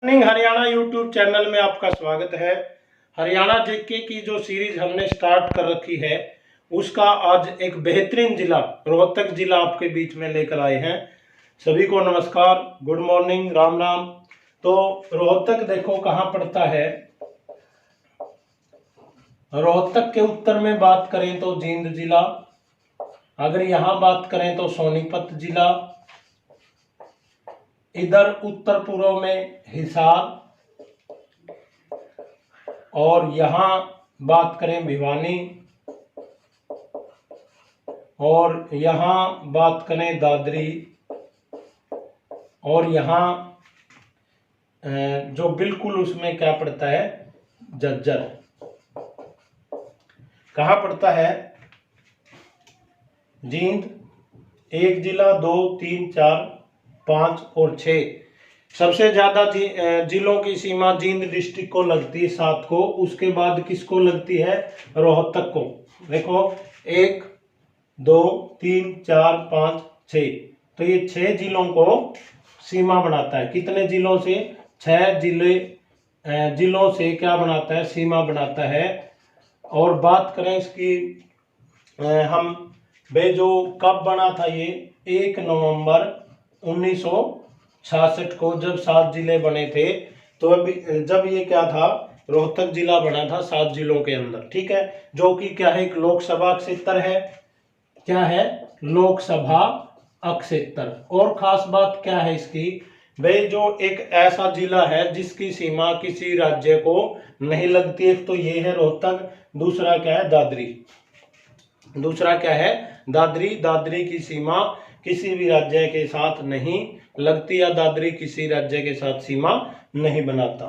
Morning Haryana YouTube channel में आपका स्वागत है। हरियाणा जीके की जो सीरीज हमने स्टार्ट कर रखी है उसका आज एक बेहतरीन जिला रोहतक जिला आपके बीच में लेकर आए हैं। सभी को नमस्कार, गुड मॉर्निंग, राम राम। तो रोहतक देखो कहाँ पड़ता है। रोहतक के उत्तर में बात करें तो जींद जिला, अगर यहाँ बात करें तो सोनीपत जिला, इधर उत्तर पूर्व में हिसार, और यहाँ बात करें भिवानी, और यहाँ बात करें दादरी, और यहाँ जो बिल्कुल उसमें क्या पड़ता है झज्जर। कहाँ पड़ता है जींद, एक जिला, 2, 3, 4, 5 और 6। सबसे ज्यादा जिलों की सीमा जींद डिस्ट्रिक्ट को लगती है 7 को, उसके बाद किसको लगती है रोहतक को। देखो 1, 2, 3, 4, 5, 6, तो ये 6 जिलों को सीमा बनाता है। कितने जिलों से? 6 जिलों से क्या बनाता है, सीमा बनाता है। और बात करें इसकी हम जो कब बना था ये 1 नवंबर 1966 को, जब 7 जिले बने थे। तो अभी जब ये क्या था, रोहतक जिला बना था 7 जिलों के अंदर, ठीक है। जो कि क्या है, एक लोकसभा क्षेत्र है। क्या है? लोकसभा क्षेत्र। और खास बात क्या है इसकी, भाई जो एक ऐसा जिला है जिसकी सीमा किसी राज्य को नहीं लगती है, तो ये है रोहतक। दूसरा क्या है, दादरी। दूसरा क्या है, दादरी। दादरी की सीमा किसी भी राज्य के साथ नहीं लगती, या दादरी किसी राज्य के साथ सीमा नहीं बनाता।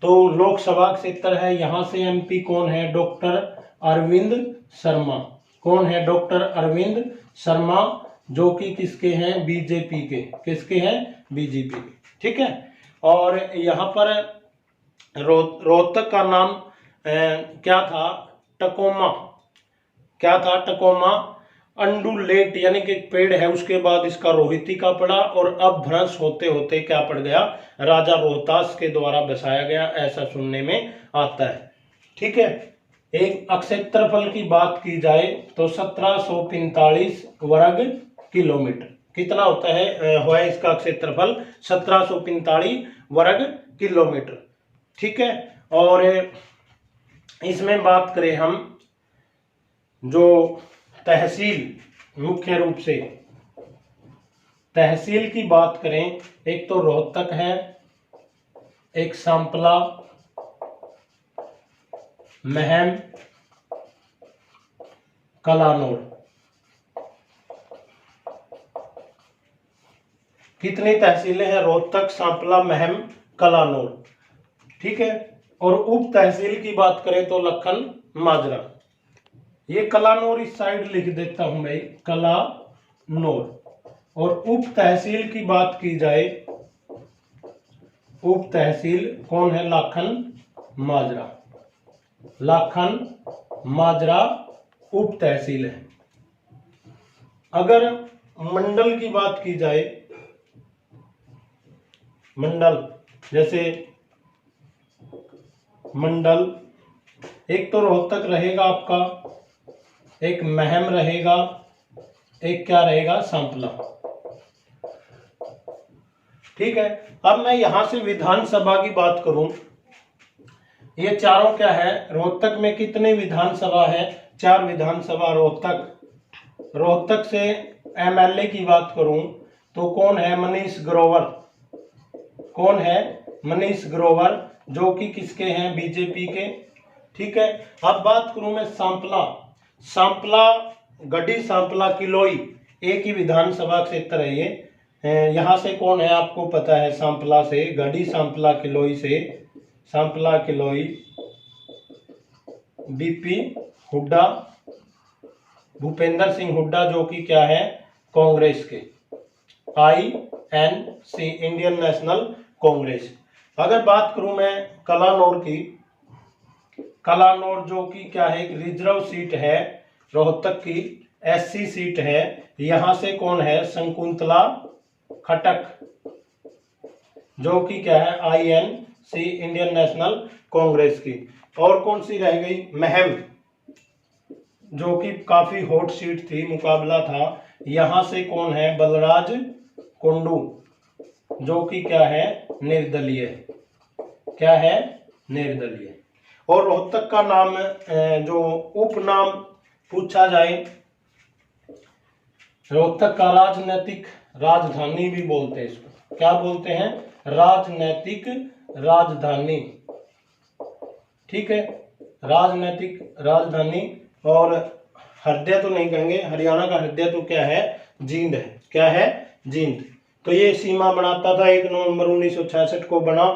तो लोकसभा क्षेत्र है। यहाँ से एमपी कौन है? डॉक्टर अरविंद शर्मा। कौन है? डॉक्टर अरविंद शर्मा, जो कि किसके हैं? बीजेपी के। किसके हैं? बीजेपी के, ठीक है। और यहाँ पर रोहतक का नाम क्या था? टकोमा। क्या था? टकोमा। अंडुलेट यानी कि पेड़ है, उसके बाद इसका रोहिती का पड़ा, और अब भ्रंश होते होते क्या पड़ गया, राजा रोहतास के द्वारा बसाया गया, ऐसा सुनने में आता है, ठीक है। एक क्षेत्रफल की बात की जाए तो 1745 वर्ग किलोमीटर। कितना होता है इसका क्षेत्रफल? 1745 वर्ग किलोमीटर, ठीक है। और इसमें बात करें हम जो तहसील, मुख्य रूप से तहसील की बात करें, एक तो रोहतक है, एक सांपला, महम, कलानौर। कितनी तहसीलें हैं? रोहतक, सांपला, महम, कलानौर, ठीक है। और उप तहसील की बात करें तो लखन, माजरा। ये कलानौर इस साइड लिख देता हूं मैं, कलानौर। और उप तहसील की बात की जाए, उप तहसील कौन है? लाखन, माजरा। लाखन, माजरा उप तहसील है। अगर मंडल की बात की जाए, मंडल जैसे मंडल, एक तो रोहतक रहेगा आपका, एक महम रहेगा, एक क्या रहेगा, सांपला, ठीक है। अब मैं यहां से विधानसभा की बात करूं, ये चारों क्या है, रोहतक में कितने विधानसभा है? 4 विधानसभा रोहतक। रोहतक से एमएलए की बात करूं तो कौन है? मनीष ग्रोवर। कौन है? मनीष ग्रोवर, जो कि किसके हैं? बीजेपी के, ठीक है। अब बात करूं मैं सांपला। सांपला, गढ़ी, सांपला, किलोई, एक ही विधानसभा क्षेत्र है ये। यहाँ से कौन है आपको पता है? सांपला से गढ़ी, सांपला, किलोई से, सांपला, किलोई, बीपी हुड्डा, भूपेंद्र सिंह हुड्डा, जो कि क्या है? कांग्रेस के, INC, इंडियन नेशनल कांग्रेस। अगर बात करूं मैं कलानौर की, कलानौर जो कि क्या है? एक रिजर्व सीट है रोहतक की, SC सीट है। यहां से कौन है? शकुंतला खटक, जो कि क्या है INC, इंडियन नेशनल कांग्रेस की। और कौन सी रह गई, महम, जो कि काफी हॉट सीट थी, मुकाबला था। यहां से कौन है, बलराज कुंडू, जो कि क्या है, निर्दलीय, क्या है, निर्दलीय। और रोहतक का नाम, जो उपनाम पूछा जाए, रोहतक का राजनीतिक राजधानी भी बोलते हैं इसको, क्या बोलते हैं, राजनीतिक राजधानी, ठीक है, राजनीतिक राजधानी। और हृदय तो नहीं कहेंगे, हरियाणा का हृदय तो क्या है, जींद है, क्या है, जींद। तो ये सीमा बनाता था, 1 नवंबर 1966 को बना।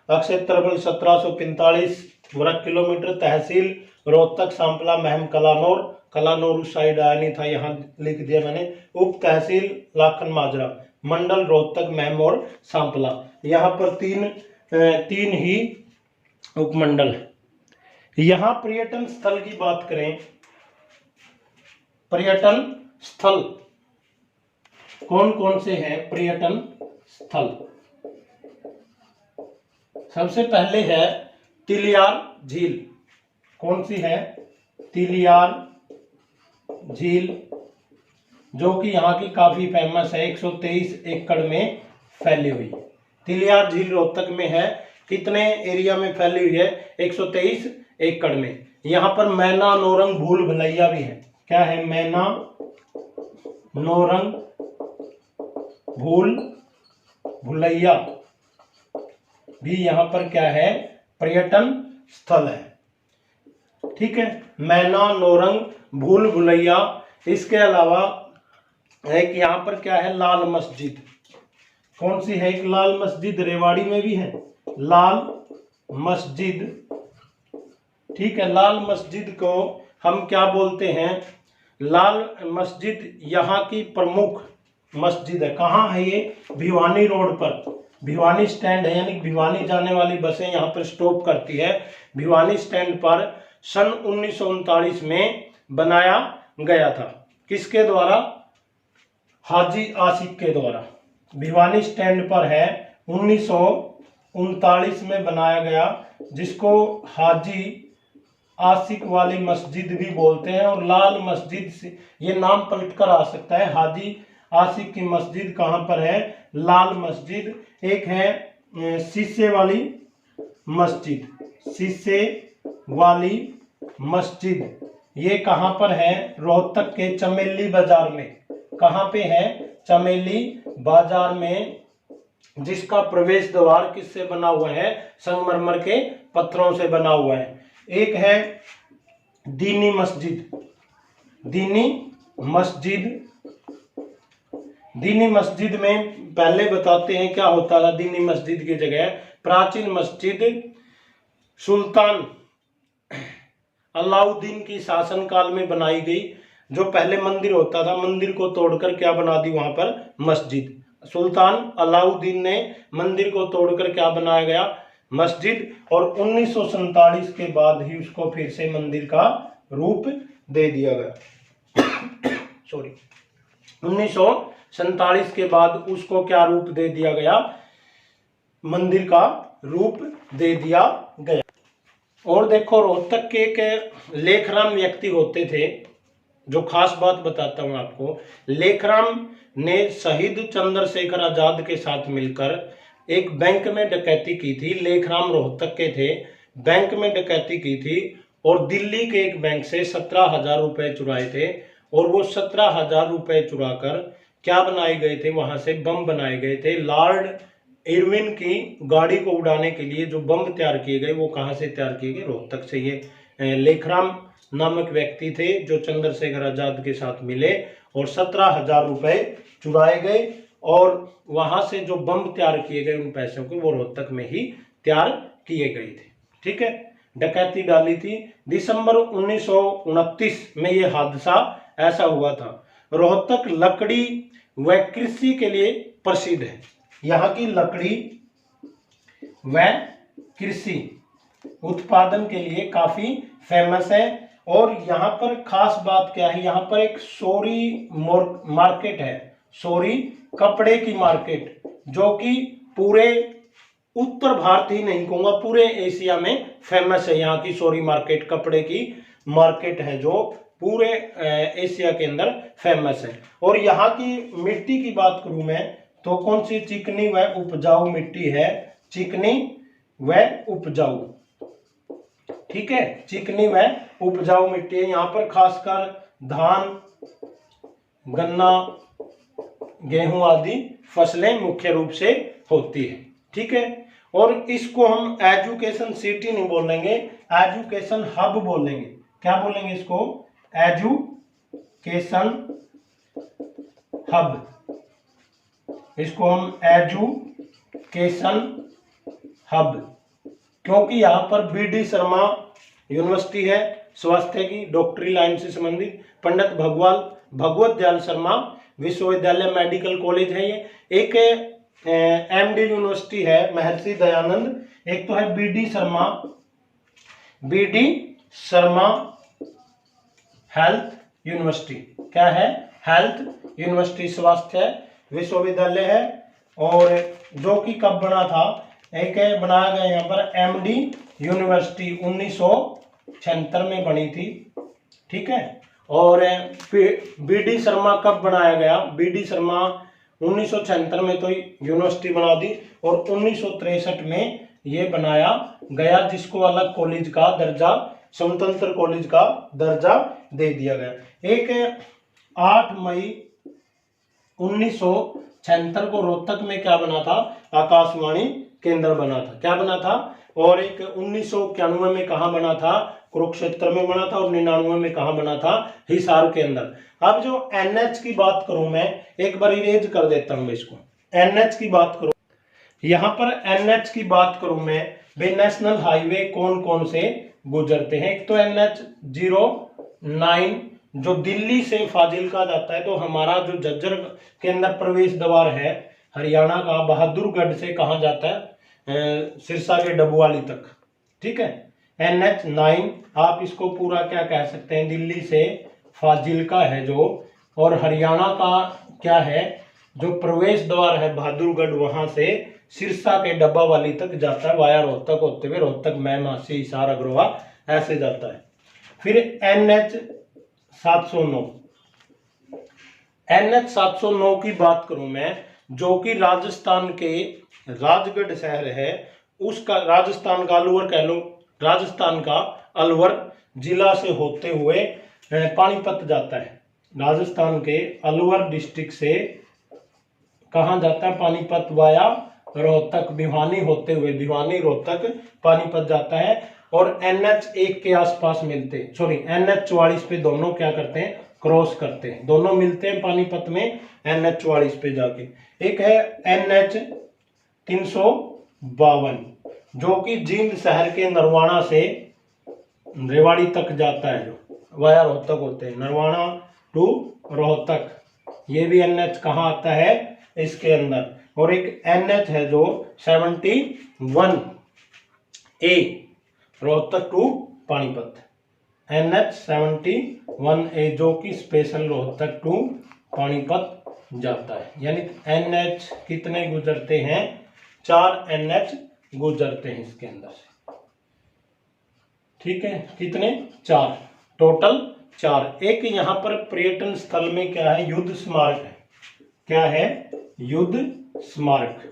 क्षेत्रफल 1745 वर्ग किलोमीटर। तहसील रोहतक, सांपला, महम, कलानौर, कलानौर उस साइड आया नहीं था, यहाँ लिख दिया मैंने। उप तहसील लाखन माजरा। मंडल रोहतक, महम और सांपला। यहाँ पर तीन ही उपमंडल। यहाँ पर्यटन स्थल की बात करें, पर्यटन स्थल कौन कौन से हैं, पर्यटन स्थल, सबसे पहले है तिलियार झील। कौन सी है, तिलियार झील, जो कि यहाँ की काफी फेमस है, 123 एकड़ में फैली हुई। तिलियार झील रोहतक में है, कितने एरिया में फैली हुई है, 123 एकड़ में। यहाँ पर मैना, नौरंग, भूल भुलैया भी है। क्या है, मैना, नौरंग, भूल भुलैया भी यहाँ पर क्या है, पर्यटन स्थल है, ठीक है। मैना, नौरंग, भूल भुलैया। इसके अलावा एक यहाँ पर क्या है, लाल मस्जिद। कौन सी है, एक लाल मस्जिद रेवाड़ी में भी है, लाल मस्जिद, ठीक है। लाल मस्जिद को हम क्या बोलते हैं, लाल मस्जिद यहाँ की प्रमुख मस्जिद है। कहाँ है ये, भिवानी रोड पर, भिवानी स्टैंड है, यानी भिवानी जाने वाली बसें यहाँ पर स्टॉप करती है। भिवानी स्टैंड पर सन 1939 में बनाया गया था, किसके द्वारा, हाजी आशिक के द्वारा। भिवानी स्टैंड पर है, 1939 में बनाया गया, जिसको हाजी आशिक वाली मस्जिद भी बोलते हैं। और लाल मस्जिद से ये नाम पलटकर आ सकता है, हाजी आशिक की मस्जिद कहाँ पर है, लाल मस्जिद। एक है शीशे वाली मस्जिद, शीशे वाली मस्जिद, ये कहाँ पर है, रोहतक के चमेली बाजार में। कहाँ पे है, चमेली बाजार में, जिसका प्रवेश द्वार किससे बना हुआ है, संगमरमर के पत्थरों से बना हुआ है। एक है दीनी मस्जिद, दीनी मस्जिद। दीनी मस्जिद में पहले बताते हैं क्या होता था। दीनी मस्जिद की जगह प्राचीन मस्जिद सुल्तान अलाउद्दीन की शासनकाल में बनाई गई। जो पहले मंदिर होता था, मंदिर को तोड़कर क्या बना दी वहां पर, मस्जिद। सुल्तान अलाउद्दीन ने मंदिर को तोड़कर क्या बनाया गया, मस्जिद। और 1947 के बाद ही उसको फिर से मंदिर का रूप दे दिया गया। सॉरी, 1947 के बाद उसको क्या रूप दे दिया गया, मंदिर का रूप दे दिया गया। और देखो, रोहतक के एक लेखराम व्यक्ति होते थे, जो खास बात बताता हूं आपको। लेखराम ने शहीद चंद्रशेखर आजाद के साथ मिलकर एक बैंक में डकैती की थी। लेखराम रोहतक के थे, बैंक में डकैती की थी और दिल्ली के एक बैंक से 17,000 रुपए चुराए थे। और वो 17,000 रुपए चुराकर क्या बनाए गए थे, वहां से बम बनाए गए थे। लॉर्ड इरविन की गाड़ी को उड़ाने के लिए जो बम तैयार किए गए, वो कहाँ से तैयार किए गए, रोहतक से। ये लेखराम नामक व्यक्ति थे जो चंद्रशेखर आजाद के साथ मिले और 17,000 रुपए चुराए गए। और वहां से जो बम तैयार किए गए, उन पैसों को वो रोहतक में ही तैयार किए गए थे, ठीक है। डकैती डाली थी। दिसंबर 1929 में ये हादसा ऐसा हुआ था। रोहतक लकड़ी व कृषि के लिए प्रसिद्ध है। यहाँ की लकड़ी व कृषि उत्पादन के लिए काफी फेमस है। और यहाँ पर खास बात क्या है, यहाँ पर एक सोरी मार्केट है, सोरी कपड़े की मार्केट, जो कि पूरे उत्तर भारत ही नहीं कहूंगा, पूरे एशिया में फेमस है। यहाँ की सोरी मार्केट कपड़े की मार्केट है जो पूरे एशिया के अंदर फेमस है। और यहाँ की मिट्टी की बात करूं मैं तो कौन सी चिकनी व उपजाऊ मिट्टी है, चिकनी व उपजाऊ, ठीक है, चिकनी व उपजाऊ मिट्टी है। यहाँ पर खासकर धान, गन्ना, गेहूं आदि फसलें मुख्य रूप से होती है, ठीक है। और इसको हम एजुकेशन सिटी नहीं बोलेंगे, एजुकेशन हब बोलेंगे। क्या बोलेंगे इसको? Education hub. इसको हम एजुकेशन हब, क्योंकि यहाँ पर बीडी शर्मा यूनिवर्सिटी है स्वास्थ्य की, डॉक्टरी लाइन से संबंधित, पंडित भगवत दयाल शर्मा विश्वविद्यालय मेडिकल कॉलेज है ये, एक एमडी यूनिवर्सिटी है महर्षि दयानंद, एक तो है बीडी शर्मा हेल्थ यूनिवर्सिटी। क्या है? हेल्थ यूनिवर्सिटी, स्वास्थ्य विश्वविद्यालय है। और जो कि कब बना था, एक बनाया गया यहाँ पर एमडी यूनिवर्सिटी 1976 में बनी थी, ठीक है। और बीडी शर्मा कब बनाया गया? बीडी शर्मा 1976 में तो यूनिवर्सिटी बना दी और 1963 में ये बनाया गया, जिसको अलग कॉलेज का दर्जा, स्वतंत्र कॉलेज का दर्जा दे दिया गया। एक 8 मई 1976 को रोहतक में क्या बना था? आकाशवाणी केंद्र बना था। क्या बना था? और एक 1991 में कहाँ बना था? कुरुक्षेत्र में बना था। और 99 में कहाँ बना था? हिसार के अंदर। अब जो एनएच की बात करूं मैं, एक बार इरेज कर देता हूं इसको। एनएच की बात करूं, यहां पर एनएच की बात करूं मैं, वे नेशनल हाईवे कौन कौन से गुजरते हैं? एक तो NH 09 जो दिल्ली से फाजिल्का जाता है, तो हमारा जो झज्जर के अंदर प्रवेश द्वार है हरियाणा का, बहादुरगढ़ से कहाँ जाता है? सिरसा के डबुआली तक, ठीक है। NH 9 आप इसको पूरा क्या कह सकते हैं? दिल्ली से फाजिल्का है जो, और हरियाणा का क्या है? जो प्रवेश द्वार है बहादुरगढ़, वहां से सिरसा के डब्बावाली तक जाता है, वाया रोहतक होते हुए रोहतक, मैमासी, हिसार, अग्रोहा ऐसे जाता है। फिर NH 709, NH 709 की बात करूं मैं, जो कि राजस्थान के राजगढ़ शहर है, उसका, राजस्थान का अलवर कह लो, राजस्थान का अलवर जिला से होते हुए पानीपत जाता है। राजस्थान के अलवर डिस्ट्रिक्ट से कहाँ जाता है? पानीपत वाया रोहतक, भिवानी होते हुए, भिवानी रोहतक पानीपत जाता है। और NH 1 के आसपास मिलते, सॉरी NH 44 पे दोनों क्या करते हैं? क्रॉस करते हैं, दोनों मिलते हैं पानीपत में NH 44 पे जाके। एक है NH 352 जो कि जींद शहर के नरवाना से रेवाड़ी तक जाता है, जो वाया रोहतक होते हैं, नरवाना टू रोहतक, ये भी NH कहाँ आता है? इसके अंदर। और एक NH है जो 71A Rohtak to Panipat, NH 71A जो कि स्पेशल रोहतक टू पानीपत जाता है। यानी NH कितने गुजरते हैं? 4 NH गुजरते हैं इसके अंदर से, ठीक है। कितने? 4 टोटल, 4। एक यहाँ पर पर्यटन स्थल में क्या है? युद्ध स्मारक है। क्या है? युद्ध स्मारक।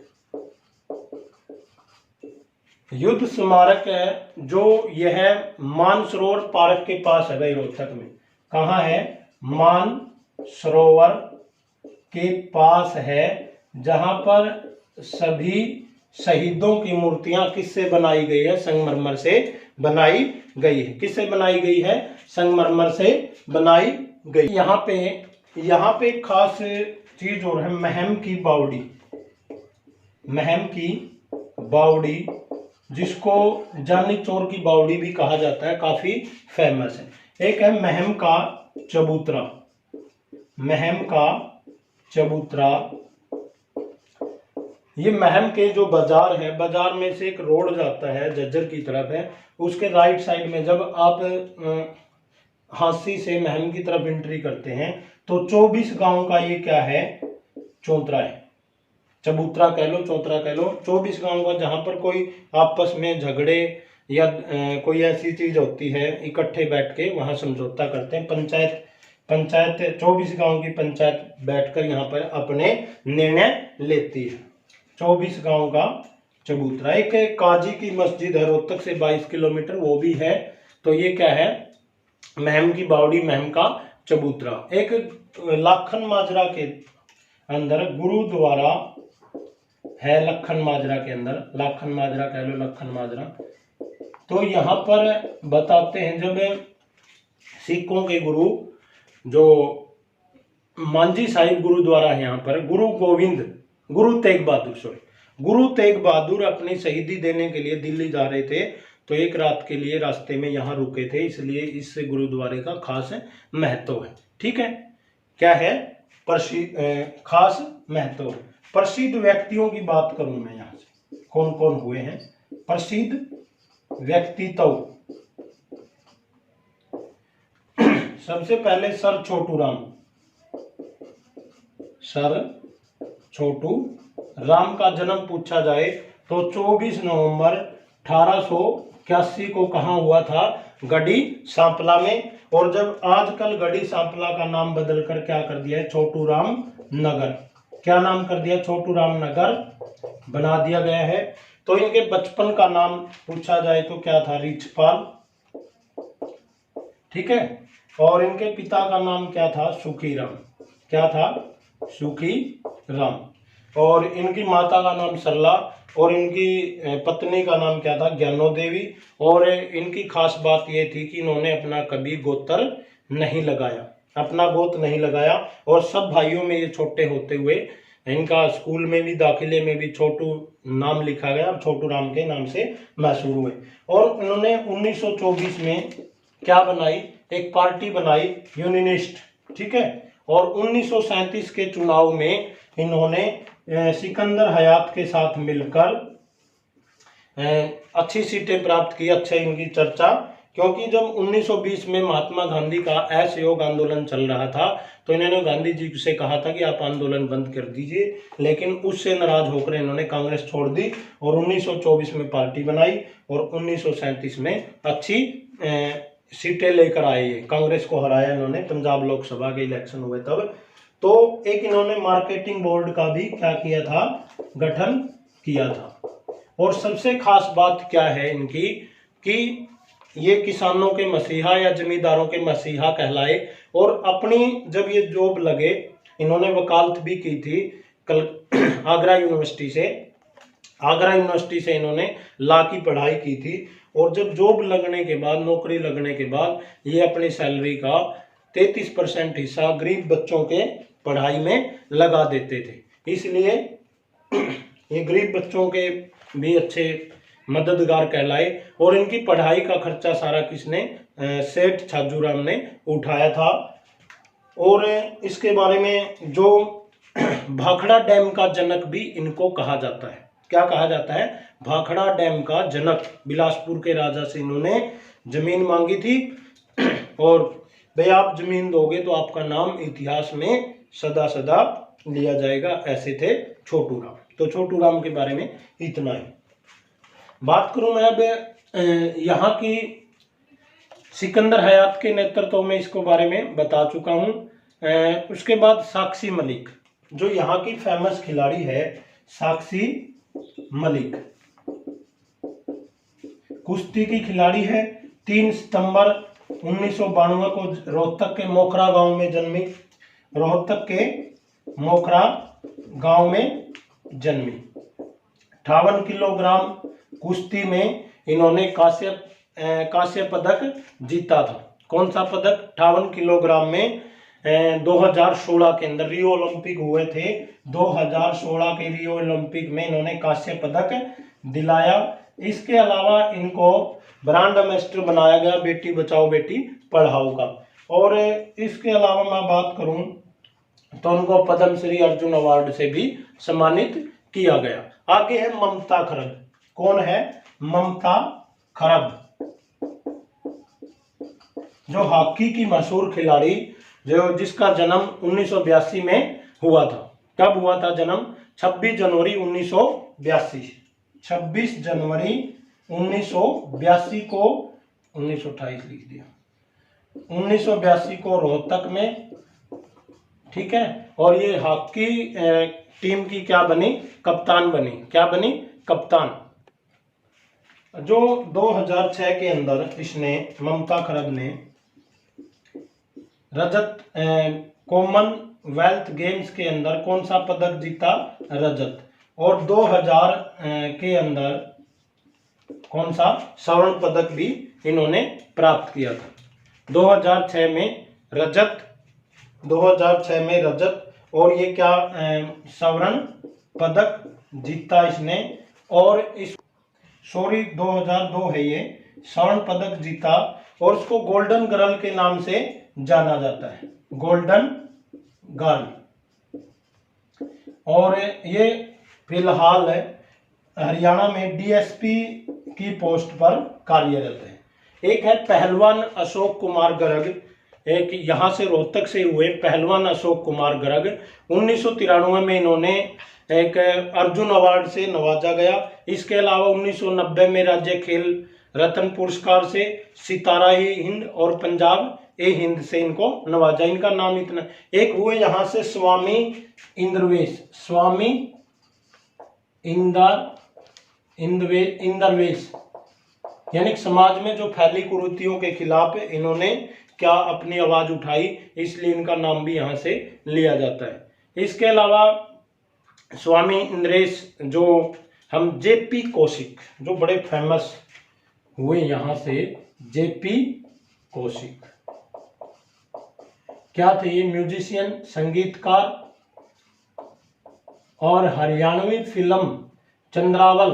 युद्ध स्मारक है जो यह मानसरोवर पार्क के पास है भाई, रोहतक में। कहाँ है? मानसरोवर के पास है, जहां पर सभी शहीदों की मूर्तियां किससे बनाई गई है? संगमरमर से बनाई गई है। किससे बनाई गई है? संगमरमर से बनाई गई। यहाँ पे एक खास चीज और है, महम की बावड़ी। महम की बावड़ी, जिसको जानी चोर की बावड़ी भी कहा जाता है, काफी फेमस है। एक है महम का चबूतरा। महम का चबूतरा, ये महम के जो बाजार है, बाजार में से एक रोड जाता है झज्जर की तरफ है, उसके राइट साइड में जब आप हांसी से महम की तरफ एंट्री करते हैं तो 24 गांव का ये क्या है? चौतरा है। चबूतरा कह लो, चौतरा कह लो, 24 गांव का जहां पर कोई आपस में झगड़े या कोई ऐसी चीज होती है, इकट्ठे बैठ के वहां समझौता करते हैं। पंचायत 24 गांव की पंचायत बैठकर यहाँ पर अपने निर्णय लेती है। 24 गांव का चबूतरा। एक काजी की मस्जिद है रोहतक से 22 किलोमीटर, वो भी है। तो ये क्या है, महम की बावड़ी, महम का चबूतरा। एक लाखन माजरा के अंदर गुरुद्वारा है, लखन माजरा के अंदर, लाखन माजरा कह लो, लखन माजरा। तो यहाँ पर बताते हैं जब सिखों के गुरु जो मांझी साहिब गुरुद्वारा है यहाँ पर, गुरु तेग बहादुर अपनी शहीदी देने के लिए दिल्ली जा रहे थे, तो एक रात के लिए रास्ते में यहाँ रुके थे, इसलिए इस गुरुद्वारे का खास महत्व है। ठीक है, क्या है, खास महत्व। प्रसिद्ध व्यक्तियों की बात करूं मैं यहाँ से, कौन कौन हुए हैं प्रसिद्ध व्यक्तित्व। सबसे पहले सर छोटू राम का जन्म पूछा जाए तो 24 नवंबर 1881 को कहाँ हुआ था, गढ़ी सांपला में। और जब आजकल गढ़ी सांपला का नाम बदलकर क्या कर दिया है, छोटू राम नगर। क्या नाम कर दिया, छोटू राम नगर बना दिया गया है। तो इनके बचपन का नाम पूछा जाए तो क्या था, रिछपाल। ठीक है, और इनके पिता का नाम क्या था, सुखीराम। क्या था, सुखीराम। और इनकी माता का नाम सरला, और इनकी पत्नी का नाम क्या था, ज्ञानो देवी। और इनकी खास बात यह थी कि इन्होंने अपना कभी गोत्र नहीं लगाया, अपना गोत्र नहीं लगाया। और सब भाइयों में ये छोटे होते हुए इनका स्कूल में भी, दाखिले में भी छोटू नाम लिखा गया, छोटू राम के नाम से मशहूर हुए। और इन्होंने 1924 में क्या बनाई, एक पार्टी बनाई, यूनियनिस्ट। ठीक है, और 1937 के चुनाव में इन्होंने सिकंदर हयात के साथ मिलकर अच्छी सीटें प्राप्त की। अच्छा इनकी चर्चा, क्योंकि जब 1920 में महात्मा गांधी का असहयोग आंदोलन चल रहा था, तो इन्होंने गांधी जी से कहा था कि आप आंदोलन बंद कर दीजिए, लेकिन उससे नाराज होकर इन्होंने कांग्रेस छोड़ दी और 1924 में पार्टी बनाई और 1937 में अच्छी सीटें लेकर आए। कांग्रेस को हराया इन्होंने, पंजाब लोकसभा के इलेक्शन हुए तब। तो एक इन्होंने मार्केटिंग बोर्ड का भी क्या किया था, गठन किया था। और सबसे खास बात क्या है इनकी, कि ये किसानों के मसीहा या जमींदारों के मसीहा कहलाए। और अपनी जब ये जॉब लगे, इन्होंने वकालत भी की थी आगरा यूनिवर्सिटी से इन्होंने लॉ की पढ़ाई की थी। और जब जॉब लगने के बाद, नौकरी लगने के बाद, ये अपनी सैलरी का 33% हिस्सा गरीब बच्चों के पढ़ाई में लगा देते थे। इसलिए ये गरीब बच्चों के भी अच्छे मददगार कहलाए। और इनकी पढ़ाई का खर्चा सारा किसने, सेठ छाजूराम ने उठाया था। और इसके बारे में जो भाखड़ा डैम का जनक भी इनको कहा जाता है। क्या कहा जाता है, भाखड़ा डैम का जनक। बिलासपुर के राजा से इन्होंने जमीन मांगी थी, और भाई आप जमीन दोगे तो आपका नाम इतिहास में सदा सदा लिया जाएगा, ऐसे थे छोटू राम। तो छोटू राम के बारे में इतना ही। बात करूं मैं अब यहाँ की सिकंदर हयात के नेतृत्व में, इसको बारे में बता चुका हूं। उसके बाद साक्षी मलिक, जो यहाँ की फेमस खिलाड़ी है, साक्षी मलिक कुश्ती की खिलाड़ी है। 3 सितंबर 1992 को रोहतक के मोखरा गांव में जन्मी। रोहतक के मोखरा गांव में जन्मी। 58 किलोग्राम कुश्ती में इन्होंने कांस्य पदक जीता था। कौन सा पदक, 58 किलोग्राम में 2016 के अंदर रियो ओलंपिक हुए थे। 2016 के रियो ओलंपिक में इन्होंने कांस्य पदक दिलाया। इसके अलावा इनको ब्रांड एम्बेसडर बनाया गया बेटी बचाओ बेटी पढ़ाओ का। और इसके अलावा मैं बात करूं तो उनको पद्म श्री अर्जुन अवार्ड से भी सम्मानित किया गया। आगे है ममता खरब। कौन है, ममता खरब, जो हॉकी की मशहूर खिलाड़ी, जो जिसका जन्म 1982 में हुआ था। कब हुआ था जन्म, 26 जनवरी 1982, 26 जनवरी 1982 को, 1928 लिख दिया, 1982 को रोहतक में, ठीक है। और ये हॉकी टीम की क्या बनी, कप्तान बनी, क्या बनी, कप्तान। जो 2006 के अंदर इसने, ममता खरब ने रजत कॉमनवेल्थ गेम्स के अंदर कौन सा पदक जीता, रजत। और 2000 के अंदर कौन सा, स्वर्ण पदक भी इन्होंने प्राप्त किया था। 2006 में रजत, 2006 में रजत, और ये क्या स्वर्ण पदक जीता इसने। और इस 2002 है, ये स्वर्ण पदक जीता, और उसको गोल्डन गर्ल के नाम से जाना जाता है, गोल्डन गर्ल। और ये फिलहाल हरियाणा में डीएसपी की पोस्ट पर कार्यरत है। एक है पहलवान अशोक कुमार गर्ग, एक यहाँ से रोहतक से हुए पहलवान अशोक कुमार गर्ग। 1993 में इन्होंने एक अर्जुन अवार्ड से नवाजा गया। इसके अलावा 1990 में राज्य खेल रत्न पुरस्कार से सितारा ही हिंद और पंजाब ए हिंद से इनको नवाजा। इनका नाम इतना, एक हुए यहाँ से स्वामी इंद्रवेश, स्वामी इंद्रवेश, यानी समाज में जो फैली कुरीतियों के खिलाफ इन्होंने क्या अपनी आवाज उठाई, इसलिए इनका नाम भी यहाँ से लिया जाता है। इसके अलावा स्वामी इंद्रेश, जो हम जेपी कौशिक, जो बड़े फेमस हुए यहाँ से, जेपी कौशिक क्या थे, ये म्यूजिशियन, संगीतकार। और हरियाणवी फिल्म चंद्रावल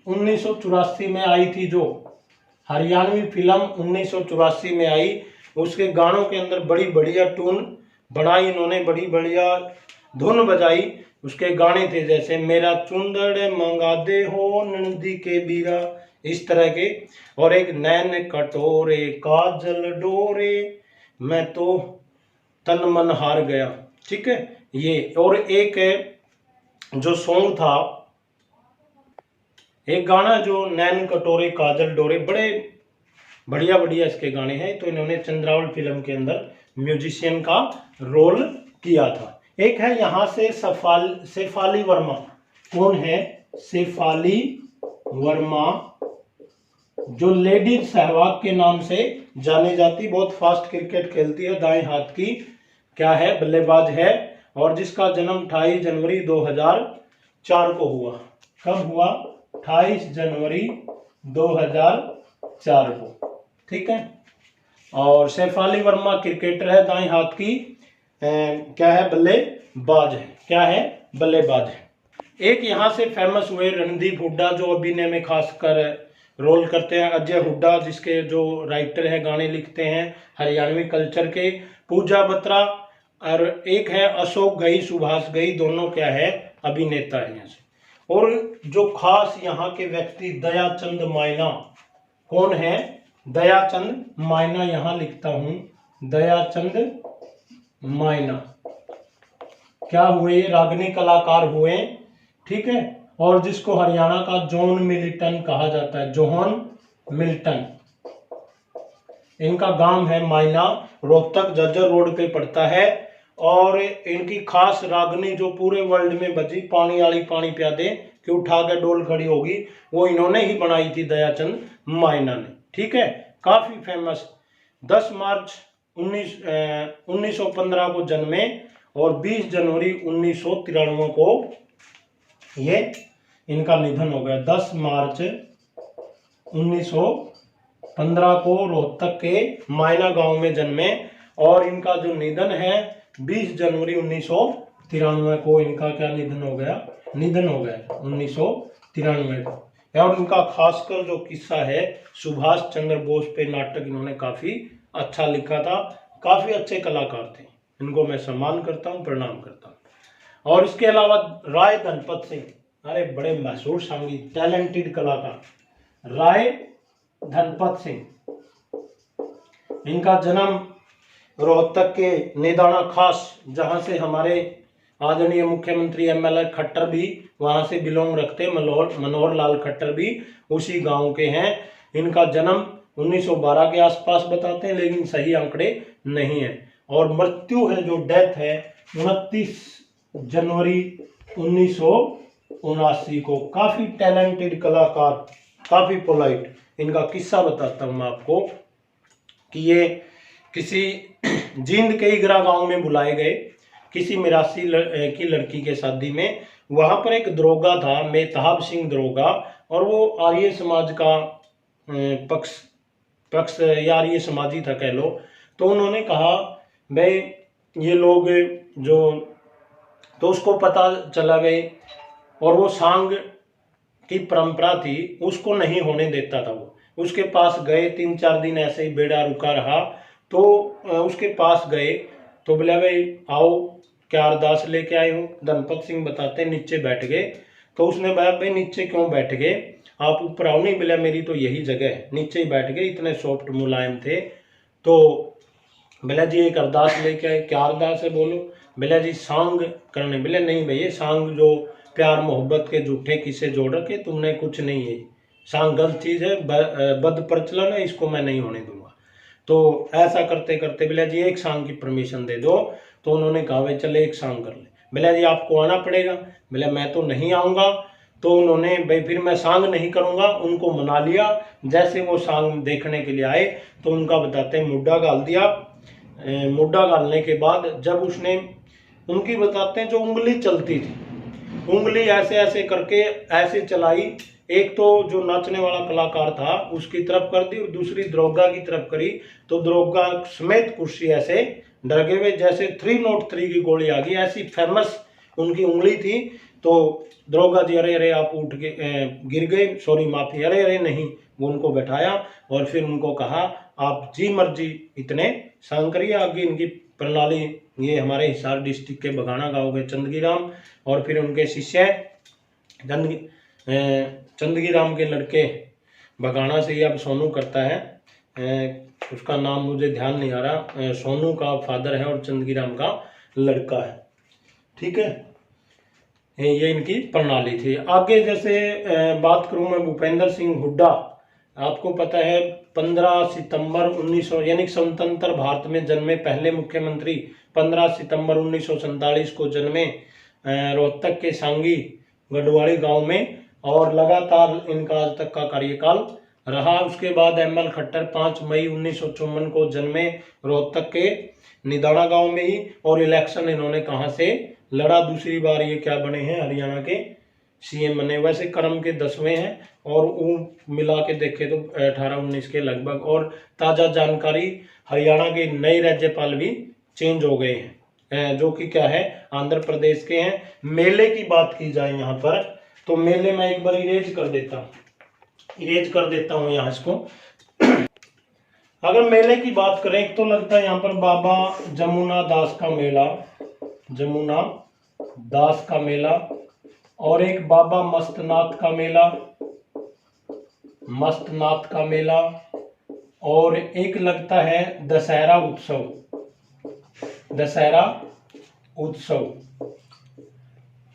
1984 में आई थी, जो हरियाणवी फिल्म 1984 में आई, उसके गानों के अंदर बड़ी बढ़िया टून बनाई इन्होंने, बड़ी बढ़िया धुन बजाई। उसके गाने थे जैसे मेरा चुंदड़ मंगा दे हो नंदी के बीरा, इस तरह के। और एक नैन कटोरे काजल डोरे, मैं तो तन मन हार गया, ठीक है ये। और एक जो सॉन्ग था, एक गाना जो नैन कटोरे काजल डोरे, बड़े बढ़िया बढ़िया इसके गाने हैं। तो इन्होंने चंद्रावल फिल्म के अंदर म्यूजिशियन का रोल किया था। एक है यहाँ से शेफाली वर्मा, कौन है, शेफाली वर्मा, जो लेडी सहवाग के नाम से जानी जाती, बहुत फास्ट क्रिकेट खेलती है, दाएं हाथ की क्या है, बल्लेबाज है। और जिसका जन्म 28 जनवरी 2004 को हुआ। कब हुआ, 28 जनवरी 2004 को, ठीक है। और शेफाली वर्मा क्रिकेटर है, दाएं हाथ की क्या है, बल्लेबाज है, क्या है, बल्लेबाज है। एक यहाँ से फेमस हुए रणदीप हुड्डा, जो अभिनय में खासकर रोल करते हैं। अजय हुड्डा, जिसके जो राइटर है, गाने लिखते हैं हरियाणवी कल्चर के। पूजा बत्रा, और एक है अशोक गई, सुभाष गई, दोनों क्या है, अभिनेता है यहाँ से। और जो खास यहाँ के व्यक्ति दयाचंद मायना, कौन है, दयाचंद मायना, यहाँ लिखता हूं, दयाचंद मायना क्या हुए, रागनी कलाकार हुए, ठीक है। और जिसको हरियाणा का जॉन मिल्टन कहा जाता है, जॉन मिल्टन, इनका गांव है मायना, रोहतक जज्जर रोड पे पड़ता है। और इनकी खास रागनी जो पूरे वर्ल्ड में बजी, पानी वाली पानी प्या दे कि उठा के डोल खड़ी होगी, वो इन्होंने ही बनाई थी, दयाचंद मायना ने, ठीक है। काफी फेमस, 10 मार्च 1915 को जन्मे और 20 जनवरी 1993 को ये इनका निधन हो गया। 10 मार्च 1915 को रोहतक के मायना गांव में जन्मे, और इनका जो निधन है 20 जनवरी 1993 को इनका क्या निधन हो गया, 1993 को। और इनका खासकर जो किस्सा है, सुभाष चंद्र बोस पे नाटक इन्होंने काफी अच्छा लिखा था, काफी अच्छे कलाकार थे, इनको मैं सम्मान करता हूँ, प्रणाम करता हूँ। और इसके अलावा राय धनपत सिंह, अरे बड़े मशहूर संगीत टैलेंटेड कलाकार, राय धनपत सिंह, इनका जन्म रोहतक के नेदाना खास, जहां से हमारे आदरणीय मुख्यमंत्री ML खट्टर भी वहां से बिलोंग रखते, मनोहर लाल खट्टर भी उसी गांव के हैं। इनका जन्म 1912 के आसपास बताते हैं, लेकिन सही आंकड़े नहीं है। और मृत्यु है जो डेथ है 29 जनवरी 1979 को। काफी टैलेंटेड कलाकार, काफी पोलाइट। इनका किस्सा बताता हूं मैं आपको कि ये किसी जींद के इगरा गांव में बुलाए गए किसी मिरासी की लड़की के शादी में। वहां पर एक दरोगा था, मेहताब सिंह दरोगा, और वो आर्य समाज का पक्ष या आर्य समाजी था कह लो। तो उन्होंने कहा भाई ये लोग जो, तो उसको पता चला गए, और वो सांग की परंपरा थी उसको नहीं होने देता था। वो उसके पास गए, 3-4 दिन ऐसे ही बेड़ा रुका रहा। तो उसके पास गए तो बोला भाई आओ, क्या अरदास लेके आए हो। धनपत सिंह बताते नीचे बैठ गए। तो उसने बोला भाई नीचे क्यों बैठ गए, आप ऊपर आओ। नहीं बोला मेरी तो यही जगह है। नीचे ही बैठ गए, इतने सॉफ्ट मुलायम थे। तो बोला जी एक अरदास लेके आए। क्या अरदास है बोलो। बोला जी सांग करने। बोले नहीं भैया, सांग जो प्यार मोहब्बत के झूठे किस्से जोड़ रखे तुमने, कुछ नहीं है, सांग गलत चीज है, बद प्रचलन है, इसको मैं नहीं होने दूंगा। तो ऐसा करते करते बोला जी एक सांग की परमिशन दे दो। तो उन्होंने कहा भाई चले एक सांग कर ले। बोला जी आपको आना पड़ेगा। बोला मैं तो नहीं आऊँगा। तो उन्होंने भाई फिर मैं सांग नहीं करूँगा, उनको मना लिया। जैसे वो सांग देखने के लिए आए तो उनका बताते हैं मुड्ढा गाल दिया। मुड्ढा गालने के बाद जब उसने उनकी बताते हैं जो उंगली चलती थी, उंगली ऐसे ऐसे करके ऐसे चलाई, एक तो जो नाचने वाला कलाकार था उसकी तरफ कर दी और दूसरी दरोगा की तरफ करी। तो दरोगा समेत कुर्सी ऐसे डर गए हुए, जैसे 303 की गोली आ गई, ऐसी फेमस उनकी उंगली थी। तो दरोगा जी अरे अरे आप उठ के गिर गए, सॉरी माफी, अरे अरे नहीं। वो उनको बैठाया और फिर उनको कहा आप जी मर्जी इतने सांग करिए। आगे इनकी प्रणाली, ये हमारे हिसार डिस्ट्रिक्ट के बघाना गांव के चंदगी राम और फिर उनके शिष्य चंदगी राम के लड़के, बघाना से ही अब सोनू करता है, उसका नाम मुझे ध्यान नहीं आ रहा। सोनू का फादर है और चंदगी राम का लड़का है। ठीक है, ये इनकी प्रणाली थी। आगे जैसे बात करूं मैं भूपेंद्र सिंह हुड्डा, आपको पता है 15 सितंबर 1900 यानी स्वतंत्र भारत में जन्मे पहले मुख्यमंत्री। 15 सितंबर 1947 को जन्मे रोहतक के सांगी गढ़वाड़ी गांव में, और लगातार इनका आज तक का कार्यकाल रहा। उसके बाद ML खट्टर 5 मई 1954 को जन्मे रोहतक के निदाना गांव में ही, और इलेक्शन इन्होंने कहां से लड़ा, दूसरी बार ये क्या बने हैं, हरियाणा के CM बने। वैसे क्रम के 10वें हैं और वो मिला के देखे तो 18-19 के लगभग। और ताज़ा जानकारी, हरियाणा के नए राज्यपाल भी चेंज हो गए हैं, जो कि क्या है आंध्र प्रदेश के हैं। मेले की बात की जाए यहाँ पर, तो मेले में एक बार इरेज कर देता हूँ यहाँ इसको। अगर मेले की बात करें, एक तो लगता है यहाँ पर बाबा जमुना दास का मेला, और एक बाबा मस्तनाथ का मेला, और एक लगता है दशहरा उत्सव,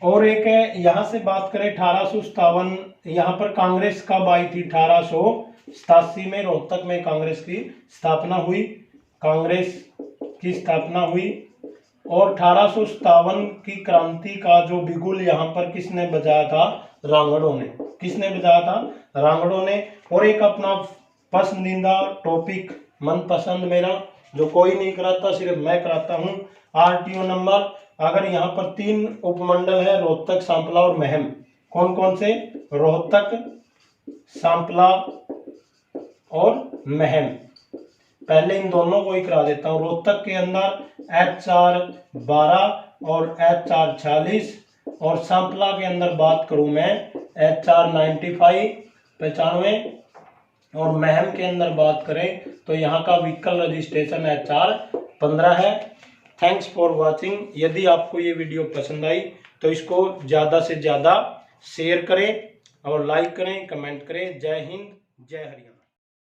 और एक है यहाँ से बात करें 1857, यहाँ पर कांग्रेस कब आई थी, 1887 में रोहतक में कांग्रेस की स्थापना हुई। और 1857 की क्रांति का जो बिगुल यहाँ पर किसने बजाया था, रांगड़ों ने। और एक अपना पसंदीदा टॉपिक, मनपसंद मेरा, जो कोई नहीं कराता सिर्फ मैं कराता हूँ, RTO नंबर। अगर यहाँ पर 3 उपमंडल है, रोहतक, सांपला और महम। कौन कौन से, रोहतक, सांपला और महम। पहले इन दोनों को ही करा देता हूँ। रोहतक के अंदर HR 12 और HR 46, और सांपला के अंदर बात करूं मैं HR 95, और महम के अंदर बात करें तो यहाँ का व्हीकल रजिस्ट्रेशन HR 15 है। Thanks for watching. यदि आपको ये वीडियो पसंद आई तो इसको ज़्यादा से ज़्यादा शेयर करें और लाइक करें, कमेंट करें। जय हिंद, जय हरियाणा।